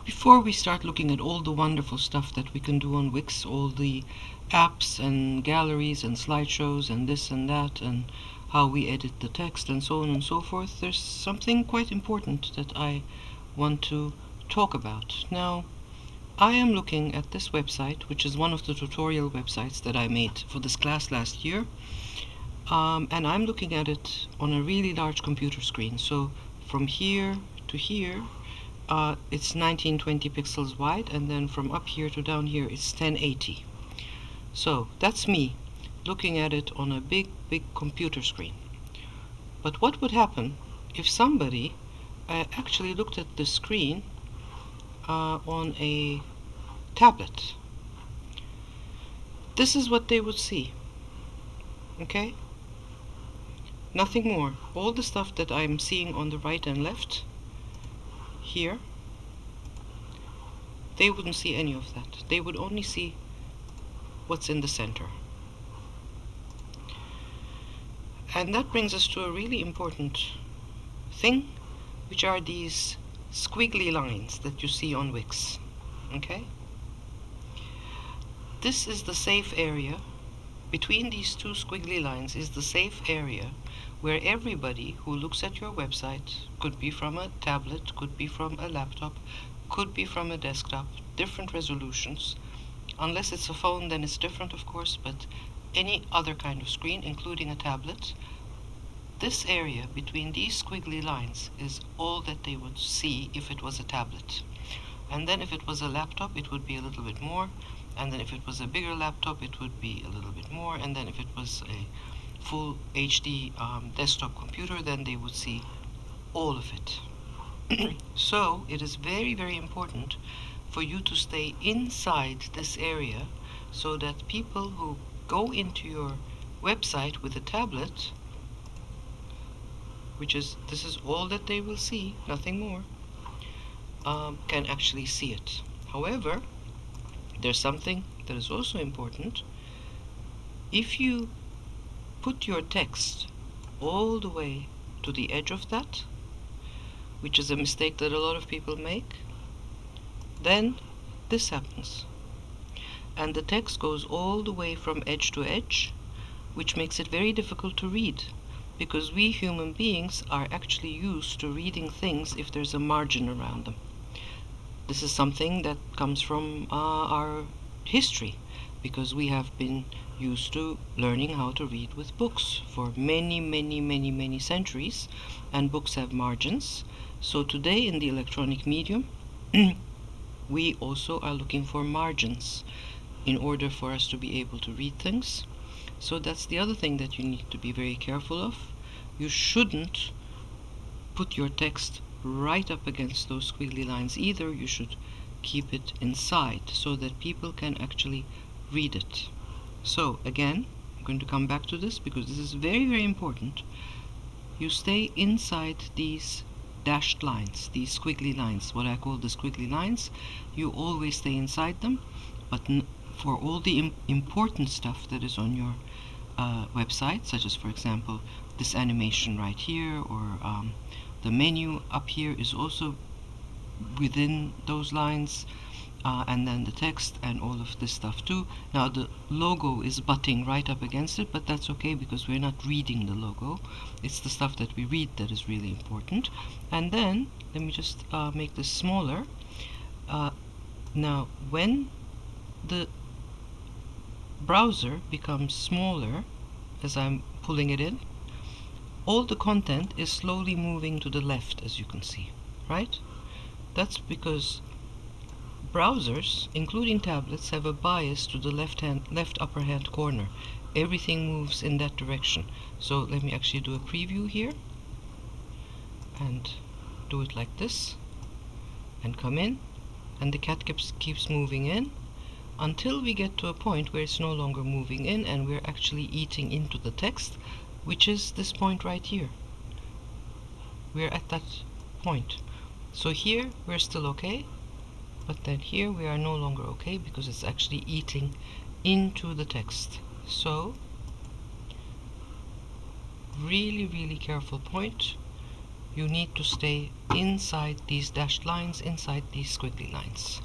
Before we start looking at all the wonderful stuff that we can do on Wix, all the apps and galleries and slideshows and this and that, and how we edit the text and so on and so forth, there's something quite important that I want to talk about. Now, I am looking at this website, which is one of the tutorial websites that I made for this class last year, and I'm looking at it on a really large computer screen. So from here to here, it's 1920 pixels wide, and then from up here to down here it's 1080. So that's me looking at it on a big computer screen. But what would happen if somebody actually looked at the screen on a tablet? This is what they would see. Okay? Nothing more. All the stuff that I'm seeing on the right and left here, they wouldn't see any of that. They would only see what's in the center. And that brings us to a really important thing, which are these squiggly lines that you see on Wix. Okay? This is the safe area. Between these two squiggly lines is the safe area where everybody who looks at your website, could be from a tablet, could be from a laptop, could be from a desktop, different resolutions. Unless it's a phone, then it's different, of course, but any other kind of screen, including a tablet, this area between these squiggly lines is all that they would see if it was a tablet. And then if it was a laptop, it would be a little bit more, and then if it was a bigger laptop, it would be a little bit more, and then if it was a full HD desktop computer, then they would see all of it. So it is very important for you to stay inside this area so that people who go into your website with a tablet, this is all that they will see, nothing more, can actually see it. However, there's something that is also important. If you put your text all the way to the edge of that, which is a mistake that a lot of people make, then this happens. And the text goes all the way from edge to edge, which makes it very difficult to read, because we human beings are actually used to reading things if there's a margin around them. This is something that comes from our history, because we have been used to learning how to read with books for many centuries, and books have margins. So today in the electronic medium, we also are looking for margins in order for us to be able to read things. So that's the other thing that you need to be very careful of. You shouldn't put your text right up against those squiggly lines either. You should keep it inside so that people can actually read it. So again, I'm going to come back to this because this is very important. You stay inside these dashed lines, these squiggly lines, what I call the squiggly lines. You always stay inside them, but for all the important stuff that is on your website, such as, for example, this animation right here, or the menu up here is also within those lines, and then the text and all of this stuff too. Now the logo is butting right up against it, but that's okay because we're not reading the logo. It's the stuff that we read that is really important. And then let me just make this smaller. Now when the browser becomes smaller as I'm pulling it in, all the content is slowly moving to the left, as you can see, right? That's because browsers, including tablets, have a bias to the left upper hand corner. Everything moves in that direction. So let me actually do a preview here and do it like this and come in, and the cat keeps moving in until we get to a point where it's no longer moving in and we're actually eating into the text, which is this point right here. We're at that point. So here we're still okay, but then here we are no longer okay because it's actually eating into the text. So really careful point. you need to stay inside these dashed lines, inside these squiggly lines.